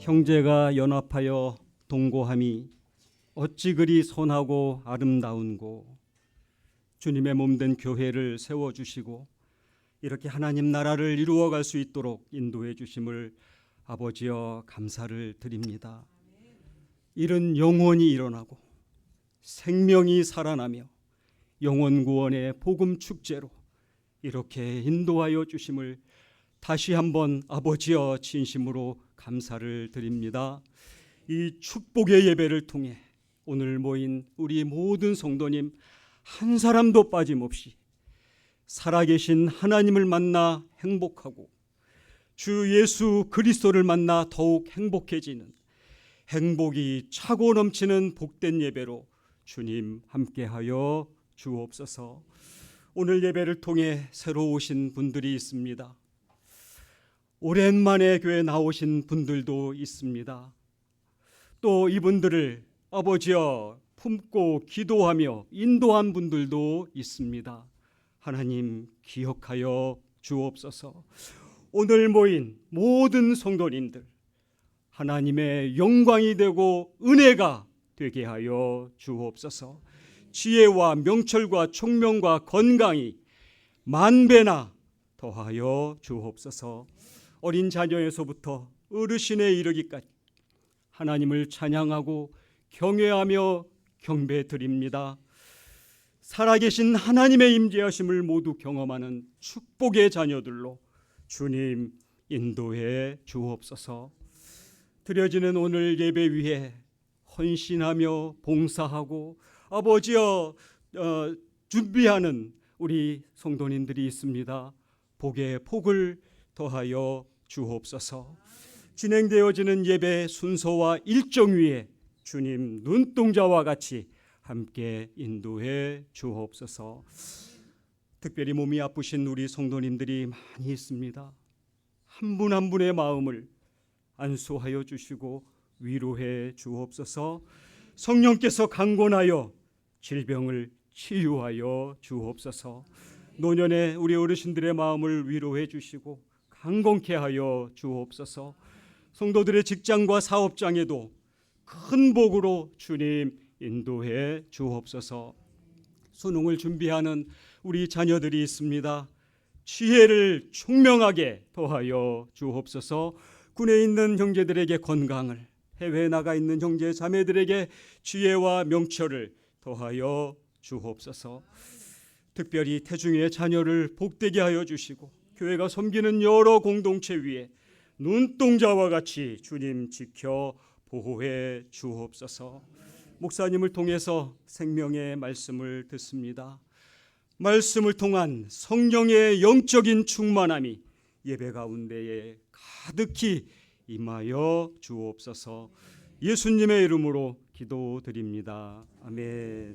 형제가 연합하여 동거함이 어찌 그리 선하고 아름다운고. 주님의 몸된 교회를 세워주시고 이렇게 하나님 나라를 이루어갈 수 있도록 인도해 주심을 아버지여 감사를 드립니다. 이런 영원히 일어나고 생명이 살아나며 영원 구원의 복음 축제로 이렇게 인도하여 주심을 다시 한번 아버지여 진심으로 감사를 드립니다. 이 축복의 예배를 통해 오늘 모인 우리 모든 성도님 한 사람도 빠짐없이 살아계신 하나님을 만나 행복하고 주 예수 그리스도를 만나 더욱 행복해지는 행복이 차고 넘치는 복된 예배로 주님 함께하여 주옵소서. 오늘 예배를 통해 새로 오신 분들이 있습니다. 오랜만에 교회 나오신 분들도 있습니다. 또 이분들을 아버지여 품고 기도하며 인도한 분들도 있습니다. 하나님 기억하여 주옵소서. 오늘 모인 모든 성도님들 하나님의 영광이 되고 은혜가 되게 하여 주옵소서. 지혜와 명철과 총명과 건강이 만배나 더하여 주옵소서. 어린 자녀에서부터 어르신에 이르기까지 하나님을 찬양하고 경외하며 경배드립니다. 살아계신 하나님의 임재하심을 모두 경험하는 축복의 자녀들로 주님 인도해 주옵소서. 드려지는 오늘 예배 위에 헌신하며 봉사하고 아버지여 준비하는 우리 성도님들이 있습니다. 복의 복을 더하여 주옵소서. 진행되어지는 예배 순서와 일정 위에 주님 눈동자와 같이 함께 인도해 주옵소서. 특별히 몸이 아프신 우리 성도님들이 많이 있습니다. 한 분 한 분의 마음을 안수하여 주시고 위로해 주옵소서. 성령께서 강권하여 질병을 치유하여 주옵소서. 노년의 우리 어르신들의 마음을 위로해 주시고 강건케 하여 주옵소서. 성도들의 직장과 사업장에도 큰 복으로 주님 인도해 주옵소서. 수능을 준비하는 우리 자녀들이 있습니다. 지혜를 총명하게 더하여 주옵소서. 군에 있는 형제들에게 건강을, 해외에 나가 있는 형제 자매들에게 지혜와 명철을 더하여 주옵소서. 특별히 태중의 자녀를 복되게 하여 주시고 교회가 섬기는 여러 공동체 위에 눈동자와 같이 주님 지켜 보호해 주옵소서. 목사님을 통해서 생명의 말씀을 듣습니다. 말씀을 통한 성령의 영적인 충만함이 예배 가운데에 가득히 임하여 주옵소서. 예수님의 이름으로 기도드립니다. 아멘.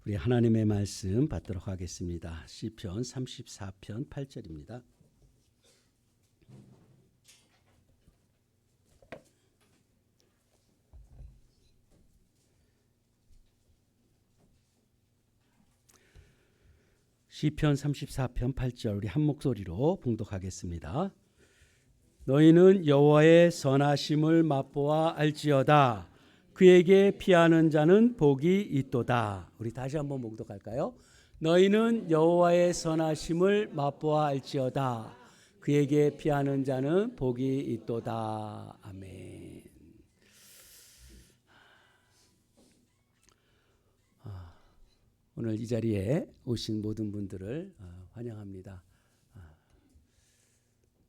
우리 하나님의 말씀 받도록 하겠습니다. 시편 34편 8절입니다. 시편 34편 8절 우리 한 목소리로 봉독하겠습니다. 너희는 여호와의 선하심을 맛보아 알지어다. 그에게 피하는 자는 복이 있도다. 우리 다시 한번 봉독할까요? 너희는 여호와의 선하심을 맛보아 알지어다. 그에게 피하는 자는 복이 있도다. 아멘. 오늘 이 자리에 오신 모든 분들을 환영합니다.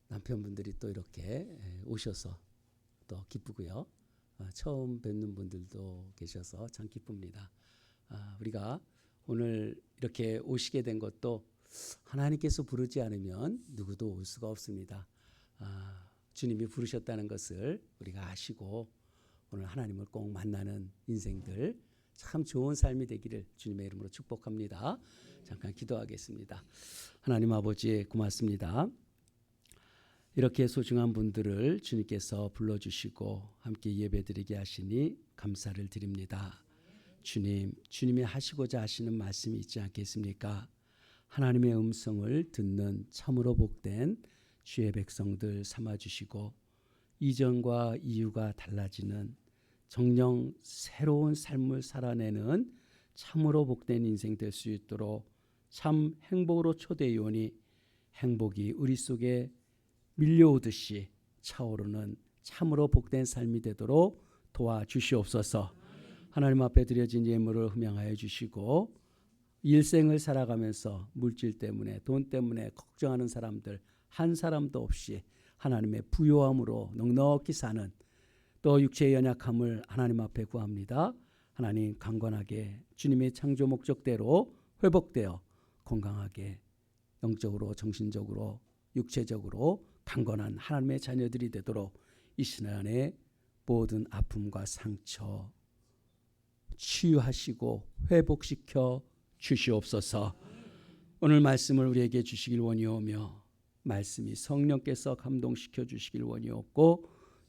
남편분들이 또 이렇게 오셔서 또 기쁘고요. 처음 뵙는 분들도 계셔서 참 기쁩니다. 우리가 오늘 이렇게 오시게 된 것도 하나님께서 부르지 않으면 누구도 올 수가 없습니다. 주님이 부르셨다는 것을 우리가 아시고 오늘 하나님을 꼭 만나는 인생들 참 좋은 삶이 되기를 주님의 이름으로 축복합니다. 잠깐 기도하겠습니다. 하나님 아버지 고맙습니다. 이렇게 소중한 분들을 주님께서 불러주시고 함께 예배드리게 하시니 감사를 드립니다. 주님, 주님이 하시고자 하시는 말씀이 있지 않겠습니까? 하나님의 음성을 듣는 참으로 복된 주의 백성들 삼아주시고 이전과 이후가 달라지는 정녕 새로운 삶을 살아내는 참으로 복된 인생 될 수 있도록 참 행복으로 초대이오니 행복이 우리 속에 밀려오듯이 차오르는 참으로 복된 삶이 되도록 도와주시옵소서. 하나님 앞에 드려진 예물을 흠양하여 주시고 일생을 살아가면서 물질 때문에 돈 때문에 걱정하는 사람들 한 사람도 없이 하나님의 부요함으로 넉넉히 사는 또 육체의 연약함을 하나님 앞에 구합니다. 하나님 강건하게 주님의 창조 목적대로 회복되어 건강하게 영적으로 정신적으로 육체적으로 강건한 하나님의 자녀들이 되도록 이 시간에 모든 아픔과 상처 치유하시고 회복시켜 주시옵소서. 오늘 말씀을 우리에게 주시길 원이오며 말씀이 성령께서 감동시켜 주시길 원이옵고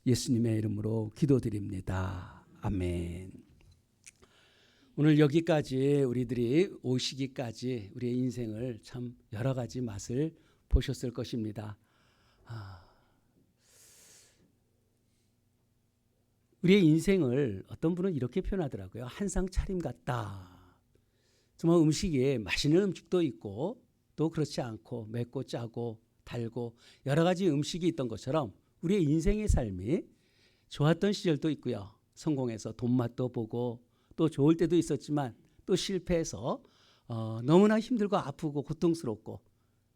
예수님의 이름으로 기도드립니다. 아멘. 오늘 여기까지 우리들이 오시기까지 우리의 인생을 참 여러 가지 맛을 보셨을 것입니다. 우리의 인생을 어떤 분은 이렇게 표현하더라고요. 한상 차림 같다. 정말 음식이 맛있는 음식도 있고 또 그렇지 않고 맵고 짜고 달고 여러 가지 음식이 있던 것처럼 우리의 인생의 삶이 좋았던 시절도 있고요. 성공해서 돈 맛도 보고 또 좋을 때도 있었지만 또 실패해서 너무나 힘들고 아프고 고통스럽고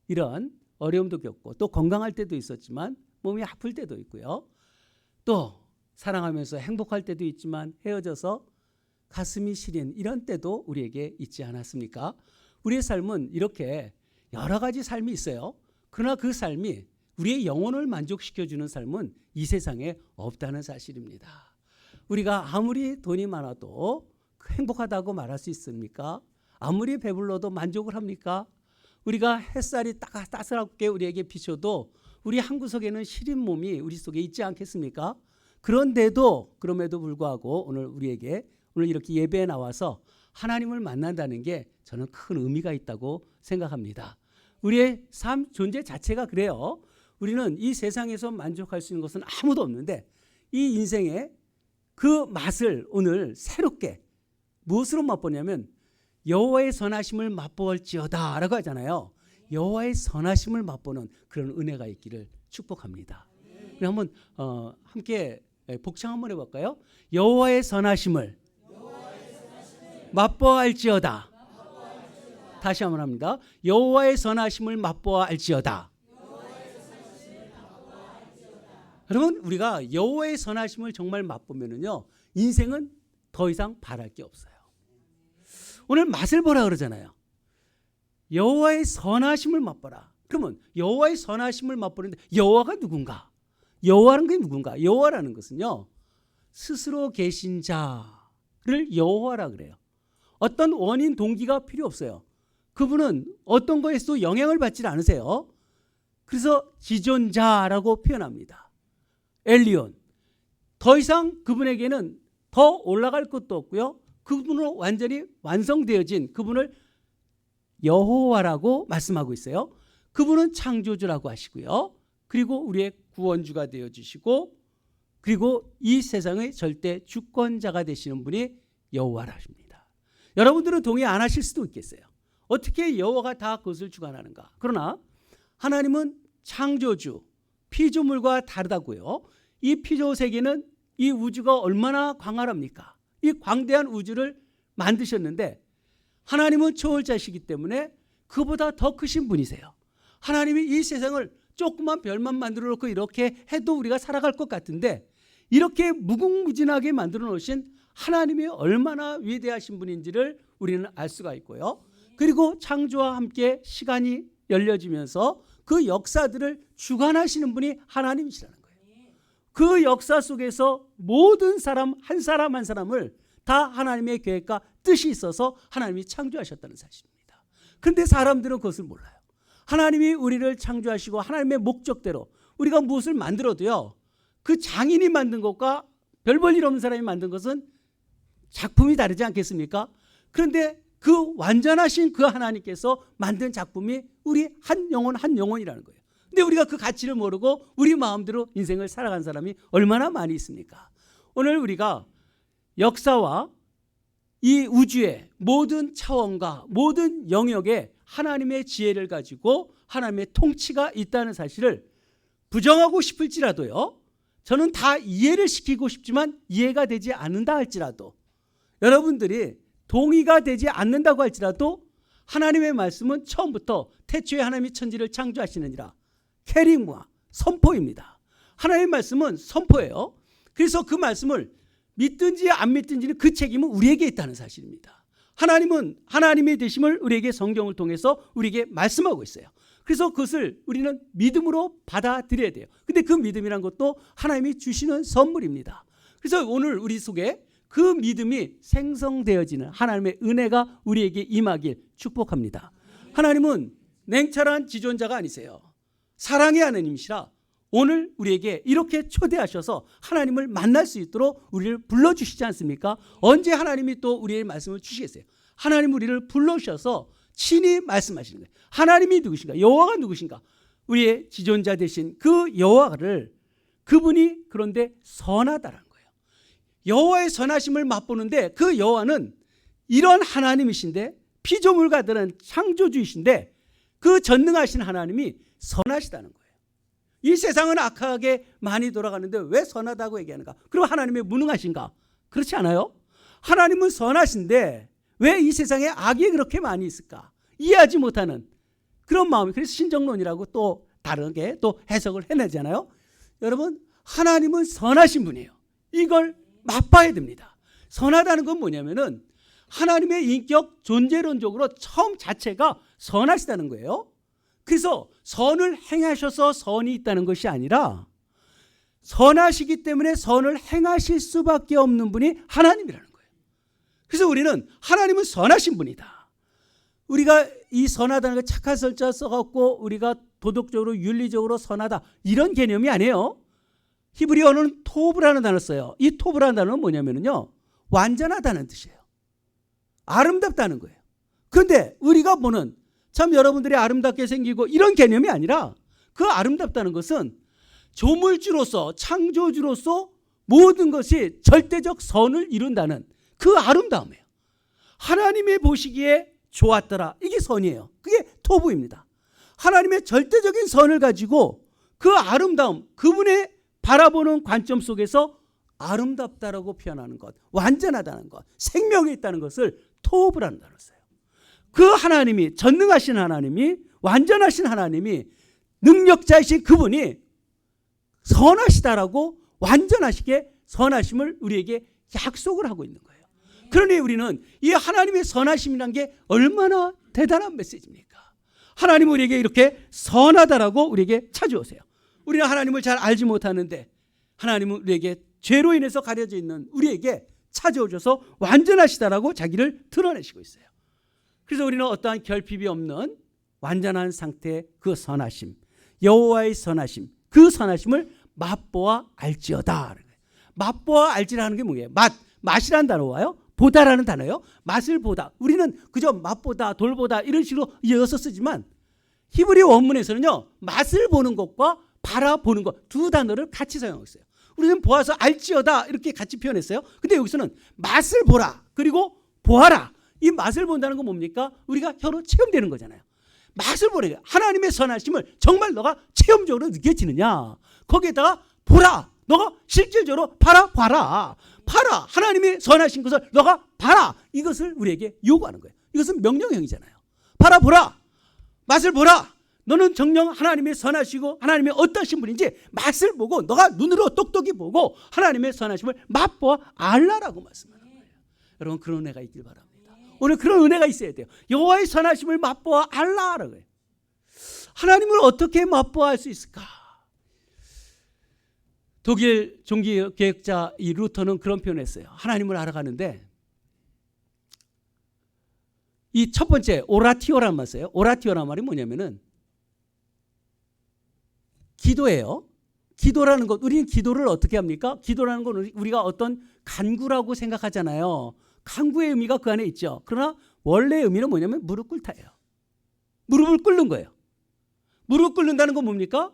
이런 어려움도 겪고 또 건강할 때도 있었지만 몸이 아플 때도 있고요. 또 사랑하면서 행복할 때도 있지만 헤어져서 가슴이 시린 이런 때도 우리에게 있지 않았습니까? 우리의 삶은 이렇게 여러 가지 삶이 있어요. 그러나 그 삶이 우리의 영혼을 만족시켜주는 삶은 이 세상에 없다는 사실입니다. 우리가 아무리 돈이 많아도 행복하다고 말할 수 있습니까? 아무리 배불러도 만족을 합니까? 우리가 햇살이 따스럽게 우리에게 비춰도 우리 한 구석에는 시린 몸이 우리 속에 있지 않겠습니까? 그런데도 그럼에도 불구하고 오늘 이렇게 예배에 나와서 하나님을 만난다는 게 저는 큰 의미가 있다고 생각합니다. 우리의 삶 존재 자체가 그래요. 우리는 이 세상에서 만족할 수 있는 것은 아무도 없는데 이 인생의 그 맛을 오늘 새롭게 무엇으로 맛보냐면 여호와의 선하심을 맛보을지어다 라고 하잖아요. 여호와의 선하심을 맛보는 그런 은혜가 있기를 축복합니다. 우리 한번 함께 복창 한번 해볼까요? 여호와의 선하심을 맛보알지어다. 다시 한번 합니다. 여호와의 선하심을 맛보알지어다. 여러분 우리가 여호와의 선하심을 정말 맛보면은요 인생은 더 이상 바랄 게 없어요. 오늘 맛을 보라 그러잖아요. 여호와의 선하심을 맛보라. 그러면 여호와의 선하심을 맛보는데 여호와가 누군가? 여호와라는 게 누군가? 여호와라는 것은요 스스로 계신 자를 여호와라 그래요. 어떤 원인 동기가 필요 없어요. 그분은 어떤 거에서도 영향을 받지 않으세요. 그래서 지존자라고 표현합니다. 엘리온. 더 이상 그분에게는 더 올라갈 것도 없고요. 그분으로 완전히 완성되어진 그분을 여호와라고 말씀하고 있어요. 그분은 창조주라고 하시고요. 그리고 우리의 구원주가 되어주시고 그리고 이 세상의 절대 주권자가 되시는 분이 여호와라 하십니다. 여러분들은 동의 안 하실 수도 있겠어요. 어떻게 여호와가 다 그것을 주관하는가? 그러나 하나님은 창조주, 피조물과 다르다고요. 이 피조 세계는 이 우주가 얼마나 광활합니까? 이 광대한 우주를 만드셨는데 하나님은 초월자시기 때문에 그보다 더 크신 분이세요. 하나님이 이 세상을 조그만 별만 만들어 놓고 이렇게 해도 우리가 살아갈 것 같은데 이렇게 무궁무진하게 만들어 놓으신 하나님이 얼마나 위대하신 분인지를 우리는 알 수가 있고요. 그리고 창조와 함께 시간이 열려지면서 그 역사들을 주관하시는 분이 하나님이시라는 거예요. 그 역사 속에서 모든 사람 한 사람을 다 하나님의 계획과 뜻이 있어서 하나님이 창조하셨다는 사실입니다. 그런데 사람들은 그것을 몰라요. 하나님이 우리를 창조하시고 하나님의 목적대로 우리가 무엇을 만들어도요, 그 장인이 만든 것과 별 볼 일 없는 사람이 만든 것은 작품이 다르지 않겠습니까? 그런데 그 완전하신 그 하나님께서 만든 작품이 우리 한 영혼이라는 거예요. 근데 우리가 그 가치를 모르고 우리 마음대로 인생을 살아간 사람이 얼마나 많이 있습니까? 오늘 우리가 역사와 이 우주의 모든 차원과 모든 영역에 하나님의 지혜를 가지고 하나님의 통치가 있다는 사실을 부정하고 싶을지라도요, 저는 다 이해를 시키고 싶지만 이해가 되지 않는다 할지라도, 여러분들이 동의가 되지 않는다고 할지라도 하나님의 말씀은 처음부터 태초에 하나님이 천지를 창조하시느니라 캐릭무아 선포입니다. 하나님의 말씀은 선포예요. 그래서 그 말씀을 믿든지 안 믿든지는 그 책임은 우리에게 있다는 사실입니다. 하나님은 하나님의 되심을 우리에게 성경을 통해서 우리에게 말씀하고 있어요. 그래서 그것을 우리는 믿음으로 받아들여야 돼요. 근데 그 믿음이란 것도 하나님이 주시는 선물입니다. 그래서 오늘 우리 속에 그 믿음이 생성되어지는 하나님의 은혜가 우리에게 임하길 축복합니다. 하나님은 냉철한 지존자가 아니세요. 사랑의 하나님이시라 오늘 우리에게 이렇게 초대하셔서 하나님을 만날 수 있도록 우리를 불러주시지 않습니까? 언제 하나님이 또 우리의 말씀을 주시겠어요? 하나님 우리를 불러주셔서 친히 말씀하시는 거예요. 하나님이 누구신가? 여호와가 누구신가? 우리의 지존자 되신 그 여호와를, 그분이 그런데 선하다라는 거예요. 여호와의 선하심을 맛보는데 그 여호와는 이런 하나님이신데, 피조물과 다른 창조주이신데 그 전능하신 하나님이 선하시다는 거예요. 이 세상은 악하게 많이 돌아가는데 왜 선하다고 얘기하는가? 그럼 하나님의 무능하신가? 그렇지 않아요? 하나님은 선하신데 왜 이 세상에 악이 그렇게 많이 있을까? 이해하지 못하는 그런 마음이, 그래서 신정론이라고 또 다르게 또 해석을 해내잖아요. 여러분, 하나님은 선하신 분이에요. 이걸 맛봐야 됩니다. 선하다는 건 뭐냐면은 하나님의 인격 존재론적으로 처음 자체가 선하시다는 거예요. 그래서 선을 행하셔서 선이 있다는 것이 아니라 선하시기 때문에 선을 행하실 수밖에 없는 분이 하나님이라는 거예요. 그래서 우리는 하나님은 선하신 분이다. 우리가 이 선하다는 걸 착한 설자 써갖고 우리가 도덕적으로 윤리적으로 선하다 이런 개념이 아니에요. 히브리어는 토브라는 단어를 써요. 이 토브라는 단어는 뭐냐면요, 완전하다는 뜻이에요. 아름답다는 거예요. 그런데 우리가 보는 참 여러분들이 아름답게 생기고 이런 개념이 아니라, 그 아름답다는 것은 조물주로서 창조주로서 모든 것이 절대적 선을 이룬다는 그 아름다움이에요. 하나님의 보시기에 좋았더라, 이게 선이에요. 그게 토부입니다. 하나님의 절대적인 선을 가지고 그 아름다움, 그분의 바라보는 관점 속에서 아름답다라고 표현하는 것, 완전하다는 것, 생명이 있다는 것을 토부라는 단어를 써요. 그 하나님이, 전능하신 하나님이, 완전하신 하나님이, 능력자이신 그분이 선하시다라고, 완전하시게 선하심을 우리에게 약속을 하고 있는 거예요. 그러니 우리는 이 하나님의 선하심이란 게 얼마나 대단한 메시지입니까? 하나님 우리에게 이렇게 선하다라고 우리에게 찾아오세요. 우리는 하나님을 잘 알지 못하는데 하나님은 우리에게 죄로 인해서 가려져 있는 우리에게 찾아오셔서 완전하시다라고 자기를 드러내시고 있어요. 그래서 우리는 어떠한 결핍이 없는 완전한 상태의 그 선하심, 여호와의 선하심, 그 선하심을 맛보아 알지어다. 맛보아 알지라는 게 뭐예요? 맛이라는 단어와요, 보다라는 단어예요. 맛을 보다. 우리는 그저 맛보다, 돌보다 이런 식으로 이어서 쓰지만 히브리 원문에서는요, 맛을 보는 것과 바라보는 것 두 단어를 같이 사용하고 있어요. 우리는 보아서 알지어다 이렇게 같이 표현했어요. 근데 여기서는 맛을 보라, 그리고 보아라. 이 맛을 본다는 건 뭡니까? 우리가 혀로 체험되는 거잖아요. 맛을 보라. 하나님의 선하심을 정말 너가 체험적으로 느껴지느냐? 거기에다가 보라. 너가 실질적으로 봐라. 하나님의 선하신 것을 너가 봐라. 이것을 우리에게 요구하는 거예요. 이것은 명령형이잖아요. 보라. 맛을 보라. 너는 정녕 하나님의 선하시고 하나님의 어떠신 분인지 맛을 보고 너가 눈으로 똑똑히 보고 하나님의 선하심을 맛보아 알라라고 말씀하는 거예요. 여러분, 그런 은혜가 있길 바랍니다. 오늘 그런 은혜가 있어야 돼요. 여호와의 선하심을 맛보아 알라라고 해요. 하나님을 어떻게 맛보아 알 수 있을까? 독일 종교개혁자 이 루터는 그런 표현을 했어요. 하나님을 알아가는데 이 첫 번째 오라티오란 말 써요. 오라티오란 말이 뭐냐면은 기도예요. 기도라는 것, 우리는 기도를 어떻게 합니까? 기도라는 건 우리가 어떤 간구라고 생각하잖아요. 간구의 의미가 그 안에 있죠. 그러나 원래 의미는 뭐냐면 무릎 꿇다예요. 무릎을 꿇는 거예요. 무릎 꿇는다는 건 뭡니까?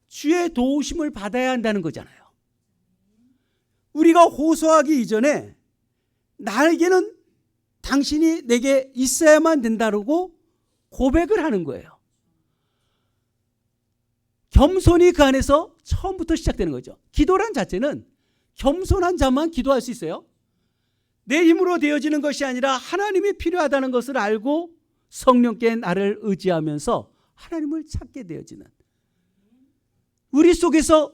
주의 도우심을 받아야 한다는 거잖아요. 우리가 호소하기 이전에 나에게는 당신이 내게 있어야만 된다고 고백을 하는 거예요. 겸손이 그 안에서 처음부터 시작되는 거죠. 기도란 자체는 겸손한 자만 기도할 수 있어요. 내 힘으로 되어지는 것이 아니라 하나님이 필요하다는 것을 알고 성령께 나를 의지하면서 하나님을 찾게 되어지는, 우리 속에서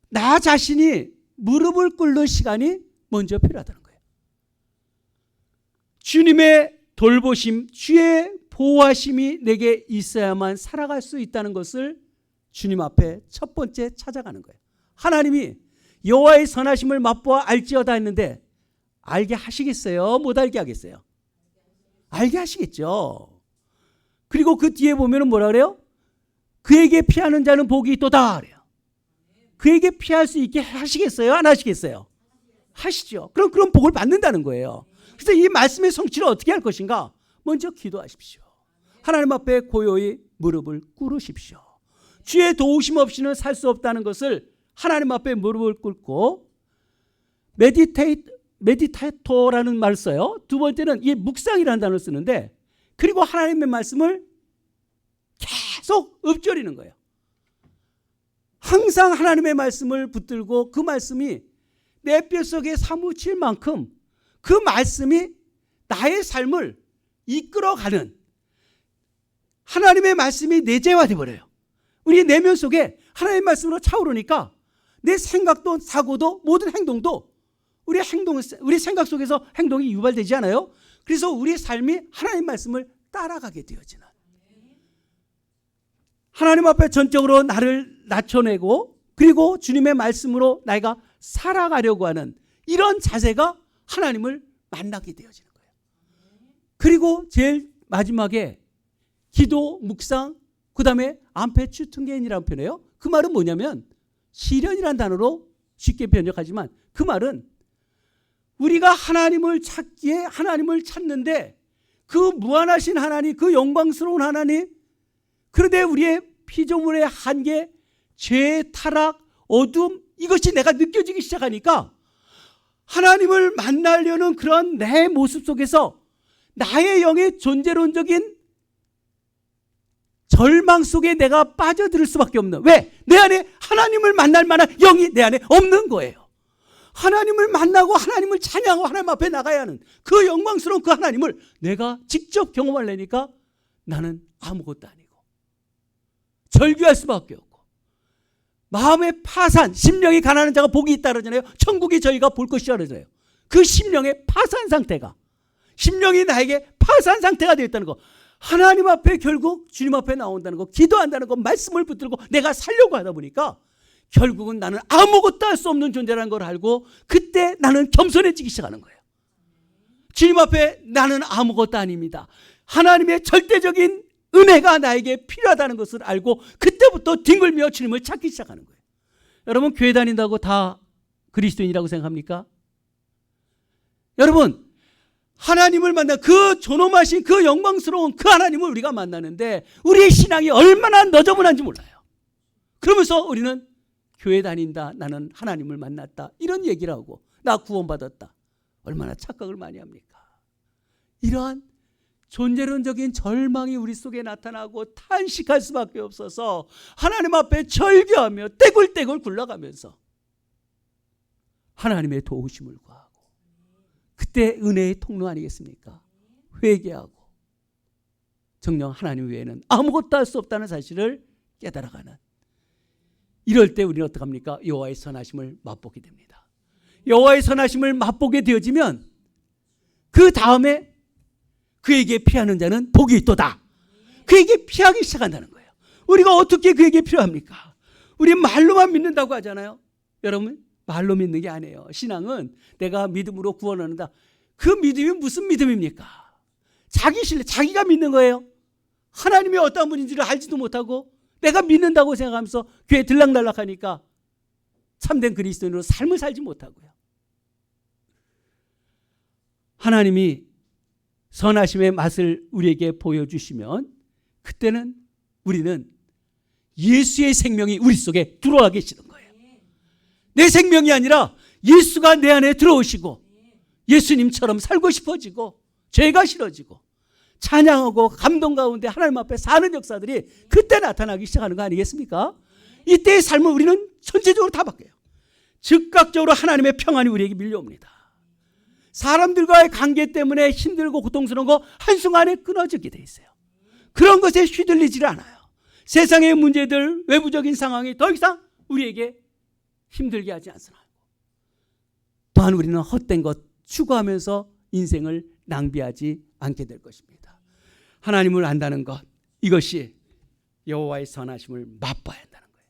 나 자신이 무릎을 꿇는 시간이 먼저 필요하다는 거예요. 주님의 돌보심, 주의 보호하심이 내게 있어야만 살아갈 수 있다는 것을 주님 앞에 첫 번째 찾아가는 거예요. 하나님이 여호와의 선하심을 맛보아 알지어다 했는데 알게 하시겠어요? 못 알게 하겠어요? 알게 하시겠죠. 그리고 그 뒤에 보면은 뭐라 그래요? 그에게 피하는 자는 복이 있도다 그래요. 그에게 피할 수 있게 하시겠어요? 안 하시겠어요? 하시죠. 그럼 그런 복을 받는다는 거예요. 그래서 이 말씀의 성취를 어떻게 할 것인가? 먼저 기도하십시오. 하나님 앞에 고요히 무릎을 꿇으십시오. 주의 도우심 없이는 살 수 없다는 것을 하나님 앞에 무릎을 꿇고, 메디테이터라는 말을 써요. 두 번째는 이 묵상이라는 단어를 쓰는데, 그리고 하나님의 말씀을 계속 읊조리는 거예요. 항상 하나님의 말씀을 붙들고 그 말씀이 내 뼛속에 사무칠 만큼 그 말씀이 나의 삶을 이끌어가는, 하나님의 말씀이 내재화돼 버려요. 우리 내면 속에 하나님의 말씀으로 차오르니까 내 생각도 사고도 모든 행동도 우리 생각 속에서 행동이 유발되지 않아요. 그래서 우리의 삶이 하나님의 말씀을 따라가게 되어지는, 하나님 앞에 전적으로 나를 낮춰내고 그리고 주님의 말씀으로 내가 살아가려고 하는 이런 자세가 하나님을 만나게 되어지는 거예요. 그리고 제일 마지막에 기도, 묵상, 그 다음에 암페추퉁겐이라는 표현이에요. 그 말은 뭐냐면 시련이라는 단어로 쉽게 번역하지만 그 말은 우리가 하나님을 찾기에 하나님을 찾는데 그 무한하신 하나님, 그 영광스러운 하나님, 그런데 우리의 피조물의 한계, 죄, 타락, 어둠, 이것이 내가 느껴지기 시작하니까 하나님을 만나려는 그런 내 모습 속에서 나의 영의 존재론적인 절망 속에 내가 빠져들 수밖에 없는, 왜? 내 안에 하나님을 만날 만한 영이 내 안에 없는 거예요. 하나님을 만나고 하나님을 찬양하고 하나님 앞에 나가야 하는 그 영광스러운 그 하나님을 내가 직접 경험하려니까 나는 아무것도 아니고 절규할 수밖에 없고, 마음의 파산, 심령이 가난한 자가 복이 있다 그러잖아요. 천국이 저희가 볼 것이라 그러잖아요. 그 심령의 파산 상태가, 심령이 나에게 파산 상태가 되어 있다는 거, 하나님 앞에 결국 주님 앞에 나온다는 거, 기도한다는 거, 말씀을 붙들고 내가 살려고 하다 보니까 결국은 나는 아무것도 할 수 없는 존재라는 걸 알고 그때 나는 겸손해지기 시작하는 거예요. 주님 앞에 나는 아무것도 아닙니다. 하나님의 절대적인 은혜가 나에게 필요하다는 것을 알고 그때부터 뒹굴며 주님을 찾기 시작하는 거예요. 여러분, 교회 다닌다고 다 그리스도인이라고 생각합니까? 여러분, 하나님을 만나 그 존엄하신 그 영광스러운 그 하나님을 우리가 만나는데 우리의 신앙이 얼마나 너저분한지 몰라요. 그러면서 우리는 교회 다닌다, 나는 하나님을 만났다, 이런 얘기를 하고 나 구원받았다. 얼마나 착각을 많이 합니까? 이러한 존재론적인 절망이 우리 속에 나타나고 탄식할 수밖에 없어서 하나님 앞에 절규하며 떼굴떼굴 굴러가면서 하나님의 도우심을 구하고, 그때 은혜의 통로 아니겠습니까? 회개하고 정녕 하나님 외에는 아무것도 할 수 없다는 사실을 깨달아가는, 이럴 때 우리는 어떡합니까? 여호와의 선하심을 맛보게 됩니다. 여호와의 선하심을 맛보게 되어지면 그 다음에 그에게 피하는 자는 복이 있도다. 그에게 피하기 시작한다는 거예요. 우리가 어떻게 그에게 필요합니까? 우리 말로만 믿는다고 하잖아요. 여러분, 말로 믿는 게 아니에요. 신앙은 내가 믿음으로 구원한다. 그 믿음이 무슨 믿음입니까? 자기 신뢰, 자기가 믿는 거예요. 하나님이 어떤 분인지를 알지도 못하고 내가 믿는다고 생각하면서 교회 들락날락하니까 참된 그리스도인으로 삶을 살지 못하고요. 하나님이 선하심의 맛을 우리에게 보여주시면 그때는 우리는 예수의 생명이 우리 속에 들어와 계시는 거예요. 내 생명이 아니라 예수가 내 안에 들어오시고 예수님처럼 살고 싶어지고 죄가 싫어지고 찬양하고 감동 가운데 하나님 앞에 사는 역사들이 그때 나타나기 시작하는 거 아니겠습니까? 이때의 삶을 우리는 전체적으로 다 바뀌어요. 즉각적으로 하나님의 평안이 우리에게 밀려옵니다. 사람들과의 관계 때문에 힘들고 고통스러운 거 한순간에 끊어지게 돼 있어요. 그런 것에 휘둘리질 않아요. 세상의 문제들, 외부적인 상황이 더 이상 우리에게 힘들게 하지 않습니다. 또한 우리는 헛된 것 추구하면서 인생을 낭비하지 않게 될 것입니다. 하나님을 안다는 것, 이것이 여호와의 선하심을 맛봐야 한다는 거예요.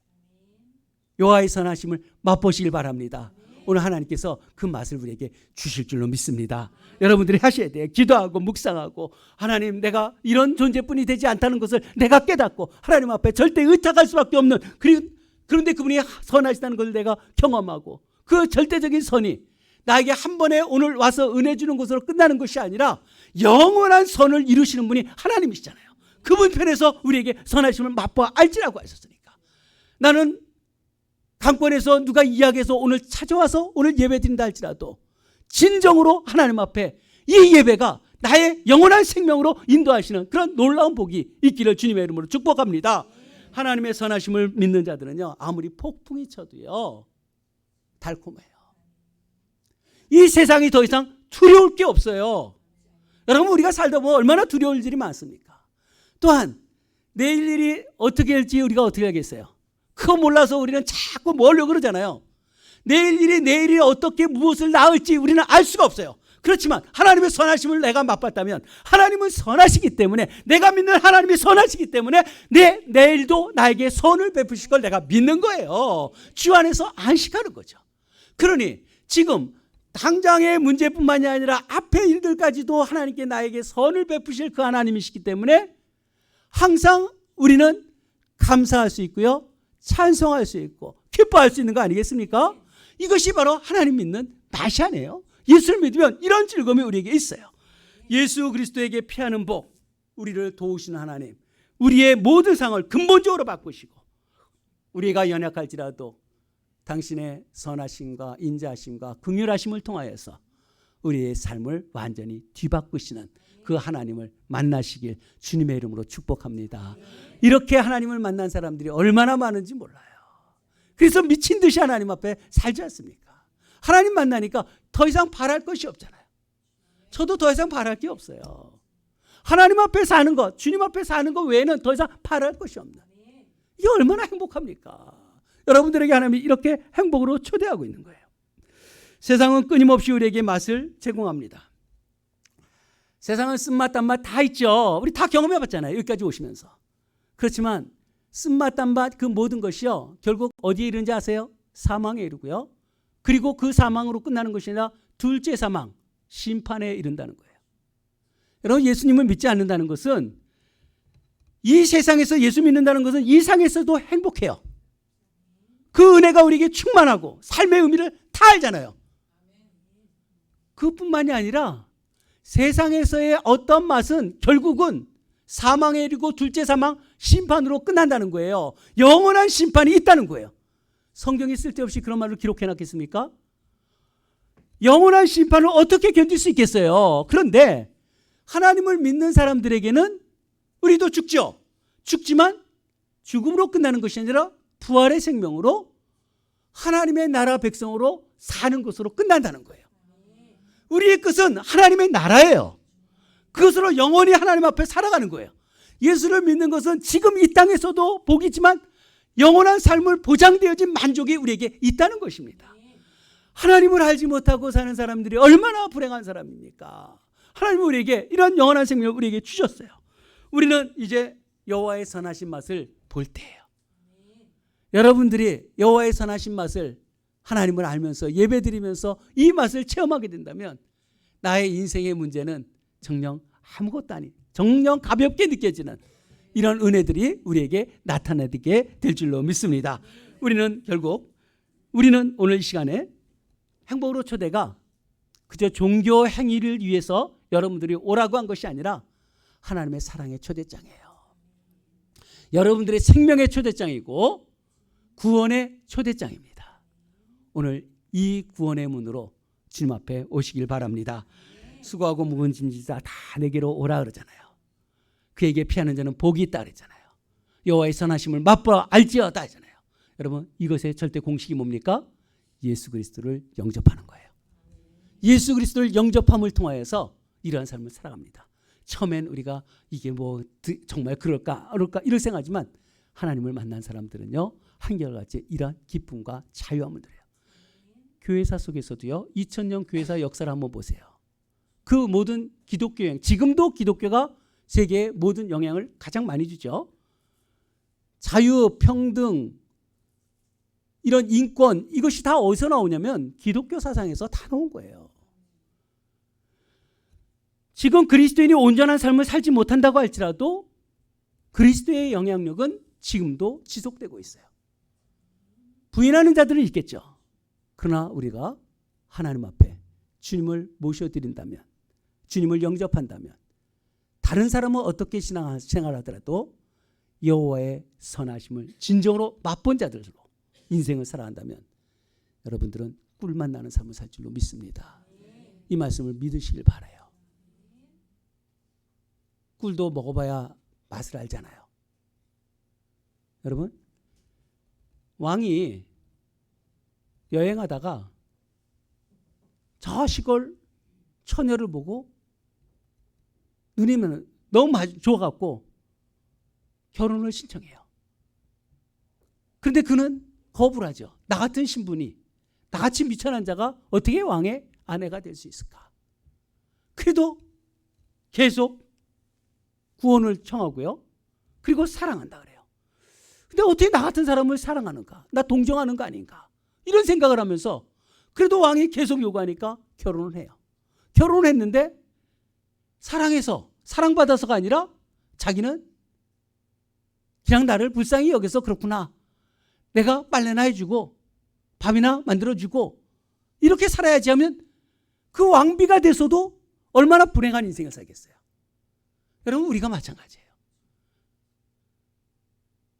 여호와의 선하심을 맛보시길 바랍니다. 오늘 하나님께서 그 맛을 우리에게 주실 줄로 믿습니다. 여러분들이 하셔야 돼요. 기도하고 묵상하고 하나님, 내가 이런 존재뿐이 되지 않다는 것을 내가 깨닫고 하나님 앞에 절대 의탁할 수밖에 없는, 그런데 그분이 선하시다는 것을 내가 경험하고 그 절대적인 선이 나에게 한 번에 오늘 와서 은혜 주는 것으로 끝나는 것이 아니라 영원한 선을 이루시는 분이 하나님이시잖아요. 그분 편에서 우리에게 선하심을 맛보아 알지라고 하셨으니까. 나는 강권에서 누가 이야기해서 오늘 찾아와서 오늘 예배 드린다 할지라도 진정으로 하나님 앞에 이 예배가 나의 영원한 생명으로 인도하시는 그런 놀라운 복이 있기를 주님의 이름으로 축복합니다. 하나님의 선하심을 믿는 자들은요, 아무리 폭풍이 쳐도요 달콤해요. 이 세상이 더 이상 두려울 게 없어요. 여러분, 우리가 살다 보면 얼마나 두려울 일이 많습니까? 또한 내일 일이 어떻게 될지 우리가 어떻게 하겠어요? 그거 몰라서 우리는 자꾸 뭐하려고 그러잖아요. 내일이 어떻게 무엇을 낳을지 우리는 알 수가 없어요. 그렇지만 하나님의 선하심을 내가 맛봤다면, 하나님은 선하시기 때문에, 내가 믿는 하나님이 선하시기 때문에 내일도 나에게 선을 베푸실 걸 내가 믿는 거예요. 주 안에서 안식하는 거죠. 그러니 지금 당장의 문제뿐만이 아니라 앞의 일들까지도 하나님께 나에게 선을 베푸실 그 하나님이시기 때문에 항상 우리는 감사할 수 있고요, 찬송할 수 있고 기뻐할 수 있는 거 아니겠습니까? 이것이 바로 하나님 믿는 맛이 아니에요. 예수를 믿으면 이런 즐거움이 우리에게 있어요. 예수 그리스도에게 피하는 복, 우리를 도우시는 하나님, 우리의 모든 상을 근본적으로 바꾸시고 우리가 연약할지라도 당신의 선하심과 인자하심과 긍휼하심을 통하여서 우리의 삶을 완전히 뒤바꾸시는 그 하나님을 만나시길 주님의 이름으로 축복합니다. 이렇게 하나님을 만난 사람들이 얼마나 많은지 몰라요. 그래서 미친 듯이 하나님 앞에 살지 않습니까? 하나님 만나니까 더 이상 바랄 것이 없잖아요. 저도 더 이상 바랄 게 없어요. 하나님 앞에 사는 것, 주님 앞에 사는 것 외에는 더 이상 바랄 것이 없는, 이게 얼마나 행복합니까? 여러분들에게 하나님이 이렇게 행복으로 초대하고 있는 거예요. 세상은 끊임없이 우리에게 맛을 제공합니다. 세상은 쓴맛 단맛 다 있죠. 우리 다 경험해 봤잖아요, 여기까지 오시면서. 그렇지만 쓴맛 단맛 그 모든 것이요 결국 어디에 이르는지 아세요? 사망에 이르고요, 그리고 그 사망으로 끝나는 것이 아니라 둘째 사망, 심판에 이른다는 거예요. 여러분, 예수님을 믿지 않는다는 것은, 이 세상에서 예수 믿는다는 것은 이 상에서도 행복해요. 그 은혜가 우리에게 충만하고 삶의 의미를 다 알잖아요. 그뿐만이 아니라 세상에서의 어떤 맛은 결국은 사망에 이르고 둘째 사망, 심판으로 끝난다는 거예요. 영원한 심판이 있다는 거예요. 성경이 쓸데없이 그런 말을 기록해 놨겠습니까? 영원한 심판을 어떻게 견딜 수 있겠어요? 그런데 하나님을 믿는 사람들에게는 우리도 죽죠. 죽지만 죽음으로 끝나는 것이 아니라 부활의 생명으로 하나님의 나라 백성으로 사는 것으로 끝난다는 거예요. 우리의 끝은 하나님의 나라예요. 그것으로 영원히 하나님 앞에 살아가는 거예요. 예수를 믿는 것은 지금 이 땅에서도 복이지만 영원한 삶을 보장되어진 만족이 우리에게 있다는 것입니다. 하나님을 알지 못하고 사는 사람들이 얼마나 불행한 사람입니까? 하나님은 우리에게 이런 영원한 생명을 우리에게 주셨어요. 우리는 이제 여호와의 선하신 맛을 볼 때예요. 여러분들이 여호와의 선하신 맛을, 하나님을 알면서 예배드리면서 이 맛을 체험하게 된다면 나의 인생의 문제는 정녕 아무것도 아닌, 정녕 가볍게 느껴지는 이런 은혜들이 우리에게 나타나게 될 줄로 믿습니다. 우리는 오늘 이 시간에 행복으로 초대가 그저 종교 행위를 위해서 여러분들이 오라고 한 것이 아니라 하나님의 사랑의 초대장이에요. 여러분들의 생명의 초대장이고 구원의 초대장입니다. 오늘 이 구원의 문으로 주님 앞에 오시길 바랍니다. 수고하고 무거운 짐진 자 다 내게로 오라 그러잖아요. 그에게 피하는 자는 복이 있다 그랬잖아요. 여호와의 선하심을 맛보아 알지어다 하잖아요. 여러분, 이것의 절대 공식이 뭡니까? 예수 그리스도를 영접하는 거예요. 예수 그리스도를 영접함을 통하여서 이러한 삶을 살아갑니다. 처음엔 우리가 이게 뭐 정말 그럴까 이렇게 생각하지만 하나님을 만난 사람들은요, 한결같이 이러한 기쁨과 자유함을 누려요. 교회사 속에서도요, 2000년 교회사 역사를 한번 보세요. 그 모든 기독교 여행, 지금도 기독교가 세계에 모든 영향을 가장 많이 주죠. 자유, 평등, 이런 인권, 이것이 다 어디서 나오냐면 기독교 사상에서 다 나온 거예요. 지금 그리스도인이 온전한 삶을 살지 못한다고 할지라도 그리스도의 영향력은 지금도 지속되고 있어요. 부인하는 자들은 있겠죠. 그러나 우리가 하나님 앞에 주님을 모셔드린다면, 주님을 영접한다면, 다른 사람은 어떻게 생활하더라도 여호와의 선하심을 진정으로 맛본 자들로 인생을 살아간다면 여러분들은 꿀맛 나는 삶을 살 줄로 믿습니다. 이 말씀을 믿으시길 바라요. 꿀도 먹어봐야 맛을 알잖아요. 여러분, 왕이 여행하다가 저 시골 처녀를 보고 눈이 너무 좋아갖고 결혼을 신청해요. 그런데 그는 거부를 하죠. 나 같은 신분이, 나같이 미천한 자가 어떻게 왕의 아내가 될 수 있을까? 그래도 계속 구원을 청하고요. 그리고 사랑한다 그래요. 근데 어떻게 나 같은 사람을 사랑하는가? 나 동정하는 거 아닌가? 이런 생각을 하면서 그래도 왕이 계속 요구하니까 결혼을 해요. 결혼을 했는데 사랑해서, 사랑받아서가 아니라 자기는 그냥 나를 불쌍히 여겨서 그렇구나. 내가 빨래나 해주고 밥이나 만들어주고 이렇게 살아야지 하면 그 왕비가 돼서도 얼마나 불행한 인생을 살겠어요. 여러분, 우리가 마찬가지예요.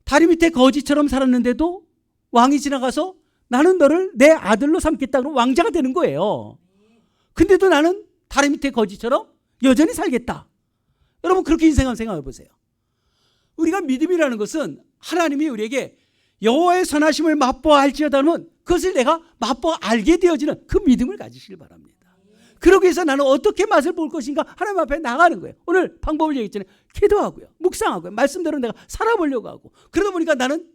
다리 밑에 거지처럼 살았는데도 왕이 지나가서 나는 너를 내 아들로 삼겠다 그러면 왕자가 되는 거예요. 근데도 나는 다리 밑에 거지처럼 여전히 살겠다. 여러분, 그렇게 인생 한번 생각해 보세요. 우리가 믿음이라는 것은 하나님이 우리에게 여호와의 선하심을 맛보아 알지어다는 그것을 내가 맛보아 알게 되어지는 그 믿음을 가지시길 바랍니다. 그러기 위해서 나는 어떻게 맛을 볼 것인가 하나님 앞에 나가는 거예요. 오늘 방법을 얘기했잖아요. 기도하고요, 묵상하고요, 말씀대로 내가 살아보려고 하고, 그러다 보니까 나는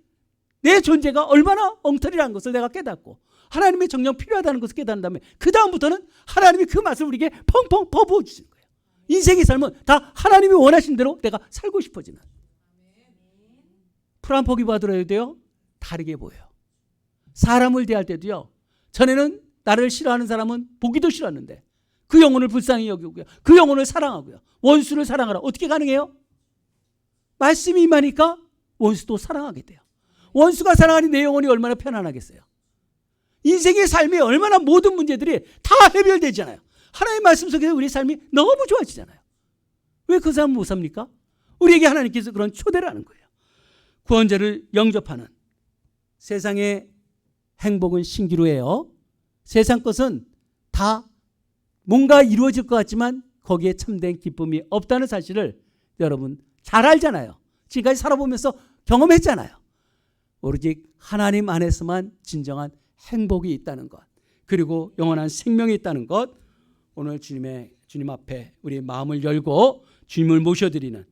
내 존재가 얼마나 엉터리라는 것을 내가 깨닫고 하나님의 정령 필요하다는 것을 깨닫는 다음에 그 다음부터는 하나님이 그 맛을 우리에게 펑펑 퍼부어 주시는 거예요. 인생의 삶은 다 하나님이 원하신 대로 내가 살고 싶어지는. 프란포기 받으러야 다르게 보여요. 사람을 대할 때도요, 전에는 나를 싫어하는 사람은 보기도 싫었는데 그 영혼을 불쌍히 여기고요, 그 영혼을 사랑하고요, 원수를 사랑하라. 어떻게 가능해요? 말씀이 임하니까 원수도 사랑하게 돼요. 원수가 사랑하니 내 영혼이 얼마나 편안하겠어요. 인생의 삶에 얼마나 모든 문제들이 다 해결되잖아요. 하나님의 말씀 속에서 우리의 삶이 너무 좋아지잖아요. 왜 그 사람은 못 삽니까? 우리에게 하나님께서 그런 초대를 하는 거예요. 구원자를 영접하는 세상의 행복은 신기루예요. 세상 것은 다 뭔가 이루어질 것 같지만 거기에 참된 기쁨이 없다는 사실을 여러분 잘 알잖아요. 지금까지 살아보면서 경험했잖아요. 오로지 하나님 안에서만 진정한 행복이 있다는 것, 그리고 영원한 생명이 있다는 것, 오늘 주님 앞에 우리의 마음을 열고 주님을 모셔드리는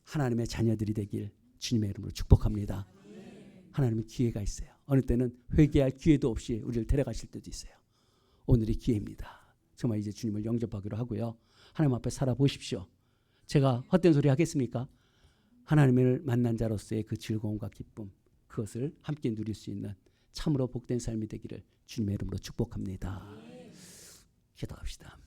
하나님의 자녀들이 되길 주님의 이름으로 축복합니다. 하나님의 기회가 있어요. 어느 때는 회개할 기회도 없이 우리를 데려가실 때도 있어요. 오늘이 기회입니다. 정말 이제 주님을 영접하기로 하고요, 하나님 앞에 살아보십시오. 제가 헛된 소리 하겠습니까? 하나님을 만난 자로서의 그 즐거움과 기쁨, 그것을 함께 누릴 수 있는 참으로 복된 삶이 되기를 주님의 이름으로 축복합니다. 기도합시다.